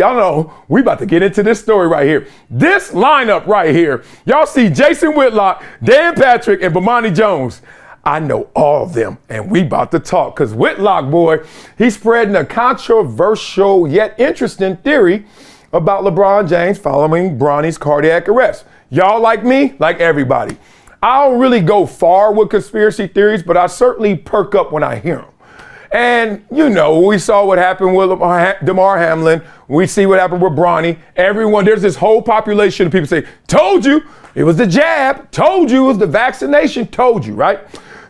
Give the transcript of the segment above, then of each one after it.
Y'all know we about to get into this story right here. This lineup right here, y'all see Jason Whitlock, Dan Patrick, and Bronny James. I know all of them, and we about to talk because Whitlock, boy, he's spreading a controversial yet interesting theory about LeBron James following Bronny's cardiac arrest. Y'all like me, like everybody. I don't really go far with conspiracy theories, but I certainly perk up when I hear them. And, you know, we saw what happened with DeMar Hamlin. We see what happened with Bronny. Everyone, there's this whole population of people say, told you, it was the jab. Told you, it was the vaccination. Told you, right?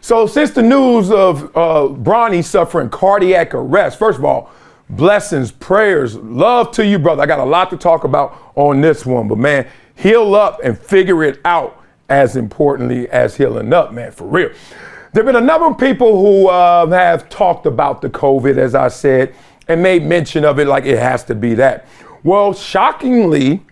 So since the news of Bronny suffering cardiac arrest, first of all, blessings, prayers, love to you, brother. I got a lot to talk about on this one. But, man, heal up and figure it out as importantly as healing up, man, for real. There have been a number of people who have talked about the COVID, as I said, and made mention of it like it has to be that. Well, shockingly,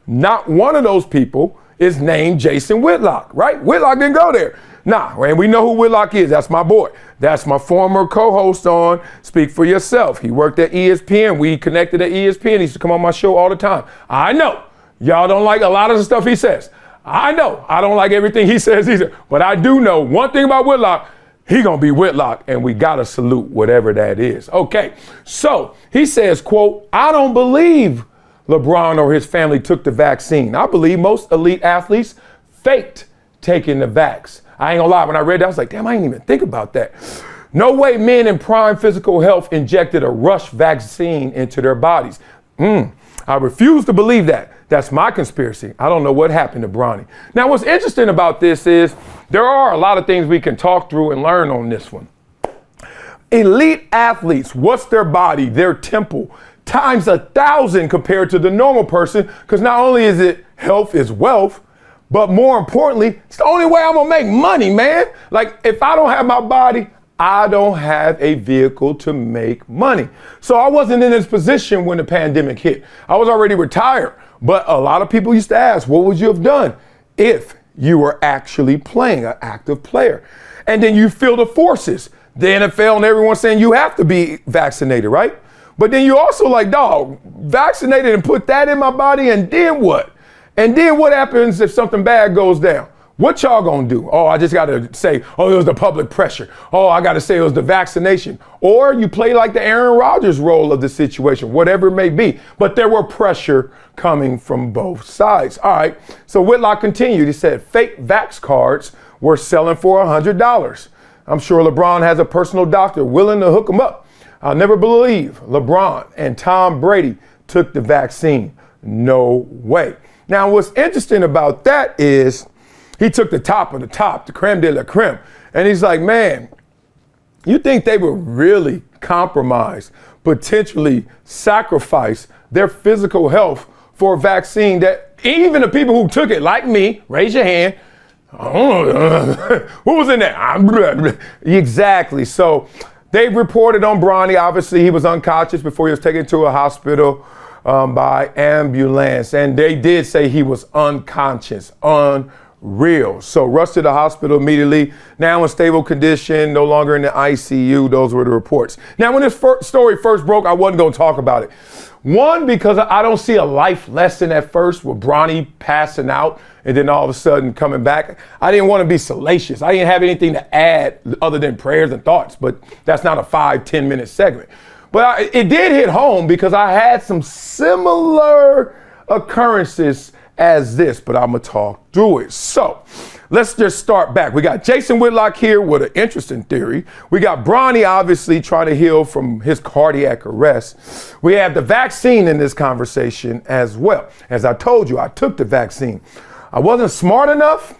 not one of those people is named Jason Whitlock, right? Whitlock didn't go there. Nah, and we know who Whitlock is. That's my boy. That's my former co-host on Speak for Yourself. He worked at ESPN. We connected at ESPN. He used to come on my show all the time. I know y'all don't like a lot of the stuff he says. I know I don't like everything he says either, but I do know one thing about Whitlock, he gonna be Whitlock, and we gotta salute whatever that is. Okay, so he says, quote, I don't believe LeBron or his family took the vaccine. I believe most elite athletes faked taking the vax. I ain't gonna lie, when I read that, I was like, damn, I didn't even think about that. No way men in prime physical health injected a rush vaccine into their bodies. I refuse to believe that. That's my conspiracy. I don't know what happened to Bronny. Now, what's interesting about this is there are a lot of things we can talk through and learn on this one. Elite athletes, what's their body, their temple, times 1,000 compared to the normal person, because not only is it health is wealth, but more importantly, it's the only way I'm gonna make money, man. Like, if I don't have my body, I don't have a vehicle to make money. So I wasn't in this position when the pandemic hit. I was already retired. But a lot of people used to ask, what would you have done if you were actually playing, an active player? And then you feel the forces, the NFL and everyone saying you have to be vaccinated, right? But then you also like, dog, vaccinated and put that in my body, and then what? And then what happens if something bad goes down? What y'all gonna do? Oh, I just gotta say, oh, it was the public pressure. Oh, I gotta say it was the vaccination. Or you play like the Aaron Rodgers role of the situation, whatever it may be. But there were pressure coming from both sides. All right, so Whitlock continued. He said fake vax cards were selling for $100. I'm sure LeBron has a personal doctor willing to hook him up. I'll never believe LeBron and Tom Brady took the vaccine. No way. Now, what's interesting about that is he took the top of the top, the creme de la creme. And he's like, man, you think they would really compromise, potentially sacrifice their physical health for a vaccine that even the people who took it, like me, raise your hand. What was in there? Exactly. So they reported on Bronny. Obviously, he was unconscious before he was taken to a hospital by ambulance. And they did say he was unconscious, unreal. So rushed to the hospital immediately. Now in stable condition, no longer in the ICU. Those were the reports. Now, when this story first broke, I wasn't going to talk about it. One, because I don't see a life lesson at first with Bronny passing out and then all of a sudden coming back. I didn't want to be salacious. I didn't have anything to add other than prayers and thoughts, but that's not a 5-10 minute segment. But it did hit home because I had some similar occurrences as this, but I'm going to talk through it. So let's just start back. We got Jason Whitlock here with an interesting theory. We got Bronny obviously trying to heal from his cardiac arrest. We have the vaccine in this conversation as well. As I told you, I took the vaccine. I wasn't smart enough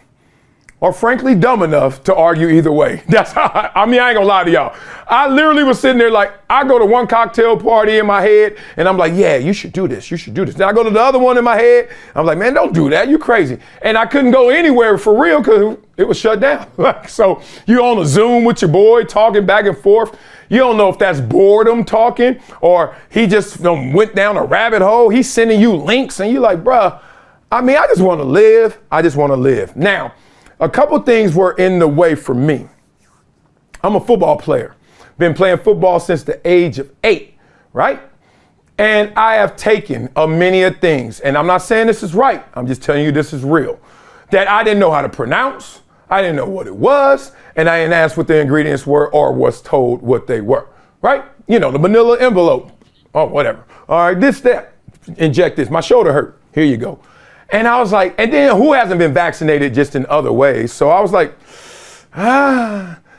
or frankly dumb enough to argue either way. That's how I ain't gonna lie to y'all. I literally was sitting there like, I go to one cocktail party in my head and I'm like, yeah, you should do this. You should do this. Then I go to the other one in my head. I'm like, man, don't do that. You crazy. And I couldn't go anywhere for real because it was shut down. So you on a Zoom with your boy talking back and forth. You don't know if that's boredom talking or he just went down a rabbit hole. He's sending you links and you're like, bruh, I mean, I just want to live. I just want to live. Now, a couple things were in the way for me. I'm a football player. Been playing football since the age of 8, right? And I have taken many of things, and I'm not saying this is right. I'm just telling you this is real, that I didn't know how to pronounce. I didn't know what it was, and I didn't ask what the ingredients were or was told what they were, right? You know, the manila envelope, or whatever. All right, that, inject this, my shoulder hurt, here you go. And I was like, and then who hasn't been vaccinated just in other ways? So I was like,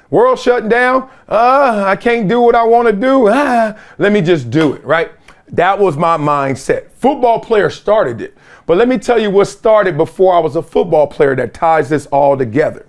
world shutting down, I can't do what I want to do, let me just do it, right? That was my mindset. Football player started it. But let me tell you what started before I was a football player that ties this all together.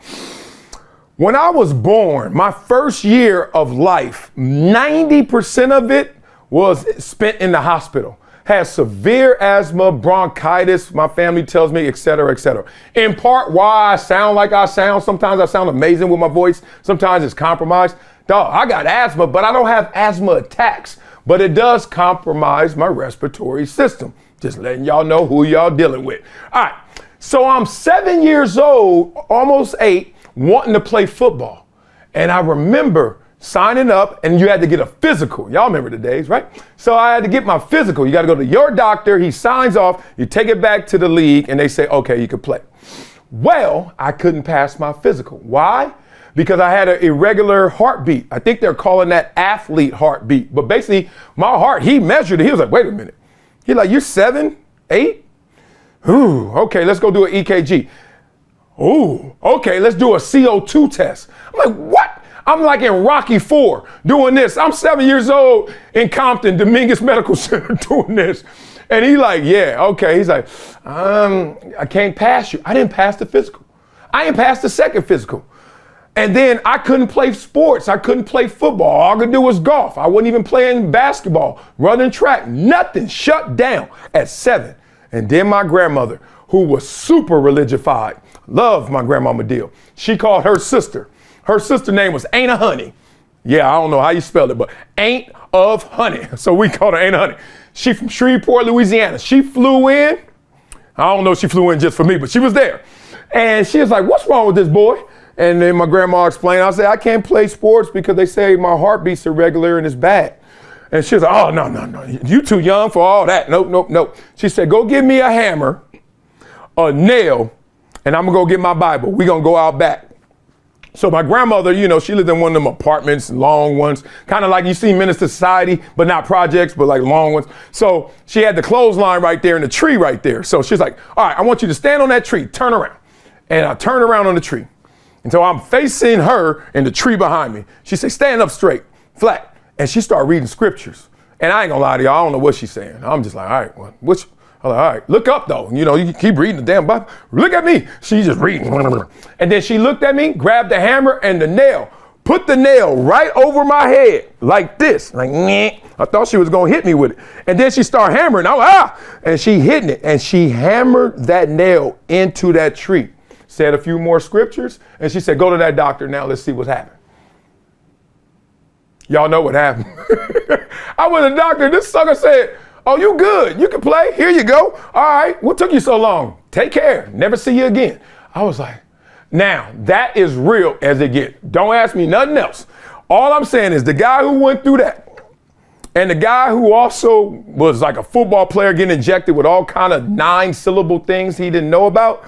When I was born, my first year of life, 90% of it was spent in the hospital. Had severe asthma, bronchitis, my family tells me, et cetera, et cetera. In part, why I sound like I sound. Sometimes I sound amazing with my voice. Sometimes it's compromised. Dog, I got asthma, but I don't have asthma attacks. But it does compromise my respiratory system. Just letting y'all know who y'all dealing with. All right, so I'm 7 years old, almost 8, wanting to play football. And I remember signing up, and you had to get a physical. Y'all remember the days, right? So I had to get my physical. You got to go to your doctor. He signs off. You take it back to the league, and they say, okay, you can play. Well, I couldn't pass my physical. Why? Because I had an irregular heartbeat. I think they're calling that athlete heartbeat. But basically, my heart, he measured it. He was like, wait a minute. He's like, you're 7, 8? Ooh, okay, let's go do an EKG. Ooh, okay, let's do a CO2 test. I'm like, what? I'm like in Rocky 4 doing this. I'm 7 years old in Compton, Dominguez Medical Center doing this. And he's like, yeah, okay. He's like, I can't pass you. I didn't pass the physical. I didn't pass the second physical. And then I couldn't play sports. I couldn't play football. All I could do was golf. I wasn't even playing basketball, running track, nothing, shut down at 7. And then my grandmother, who was super religified, loved my grandmama deal. She called her sister. Her sister name was Ain't of Honey. Yeah, I don't know how you spell it, but Ain't of Honey. So we called her Ain't of Honey. She from Shreveport, Louisiana. She flew in. I don't know if she flew in just for me, but she was there. And she was like, what's wrong with this boy? And then my grandma explained, I said, I can't play sports because they say my heartbeat's irregular and it's bad. And she was like, oh, no. You too young for all that. Nope. She said, go get me a hammer, a nail, and I'm going to go get my Bible. We're going to go out back. So my grandmother, you know, she lived in one of them apartments, long ones, kind of like you see Minister Society, but not projects, but like long ones. So she had the clothesline right there and the tree right there. So she's like, all right, I want you to stand on that tree, turn around. And I turned around on the tree. And so I'm facing her and the tree behind me. She said, stand up straight, flat. And she started reading scriptures. And I ain't gonna lie to y'all, I don't know what she's saying. I'm just like, all right, well, I'm like, all right, look up though. You know, you keep reading the damn Bible. Look at me. She's just reading. And then she looked at me, grabbed the hammer and the nail, put the nail right over my head like this. Like, nyeh. I thought she was gonna hit me with it. And then she started hammering. I was, and she hitting it. And she hammered that nail into that tree. Said a few more scriptures, and she said, go to that doctor now, let's see what's happened. Y'all know what happened. I went to the doctor, this sucker said, oh, you good, you can play, here you go. All right, what took you so long? Take care, never see you again. I was like, now, that is real as it gets. Don't ask me nothing else. All I'm saying is the guy who went through that, and the guy who also was like a football player getting injected with all kind of 9-syllable things he didn't know about,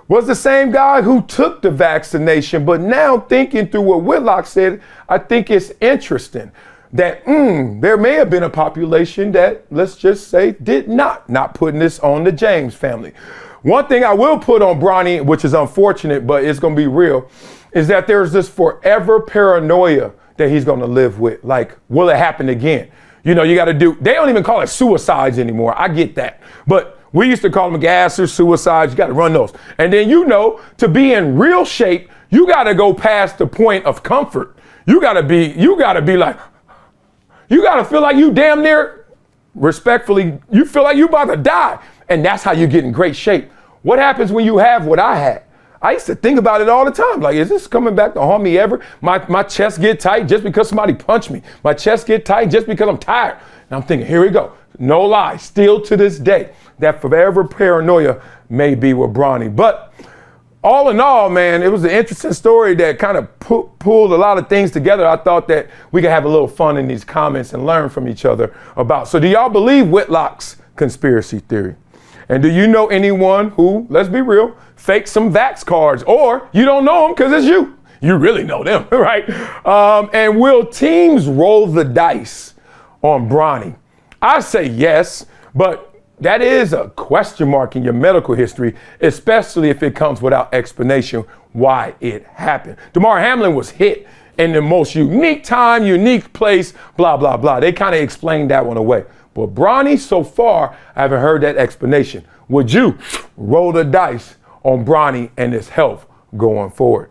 was the same guy who took the vaccination. But now thinking through what Whitlock said, I think it's interesting that there may have been a population that, let's just say, did not putting this on the James family. One thing I will put on Bronny, which is unfortunate, but it's going to be real, is that there's this forever paranoia that he's going to live with. Like, will it happen again? You know, you got to do, they don't even call it suicides anymore. I get that. But we used to call them gassers, suicides. You got to run those. And then, you know, to be in real shape, you got to go past the point of comfort. You got to be like, you got to feel like you damn near, respectfully, you feel like you about to die. And that's how you get in great shape. What happens when you have what I had? I used to think about it all the time. Like, is this coming back to haunt me ever? My chest get tight just because somebody punched me. My chest get tight just because I'm tired. And I'm thinking, here we go. No lie, still to this day, that forever paranoia may be with Bronny. But all in all, man, it was an interesting story that kind of pulled a lot of things together. I thought that we could have a little fun in these comments and learn from each other about. So do y'all believe Whitlock's conspiracy theory? And do you know anyone who, let's be real, faked some vax cards, or you don't know them because it's you? You really know them, right? And will teams roll the dice on Bronny? I say yes, but that is a question mark in your medical history, especially if it comes without explanation why it happened. Damar Hamlin was hit in the most unique time, unique place, blah, blah, blah. They kind of explained that one away. But Bronny, so far, I haven't heard that explanation. Would you roll the dice on Bronny and his health going forward?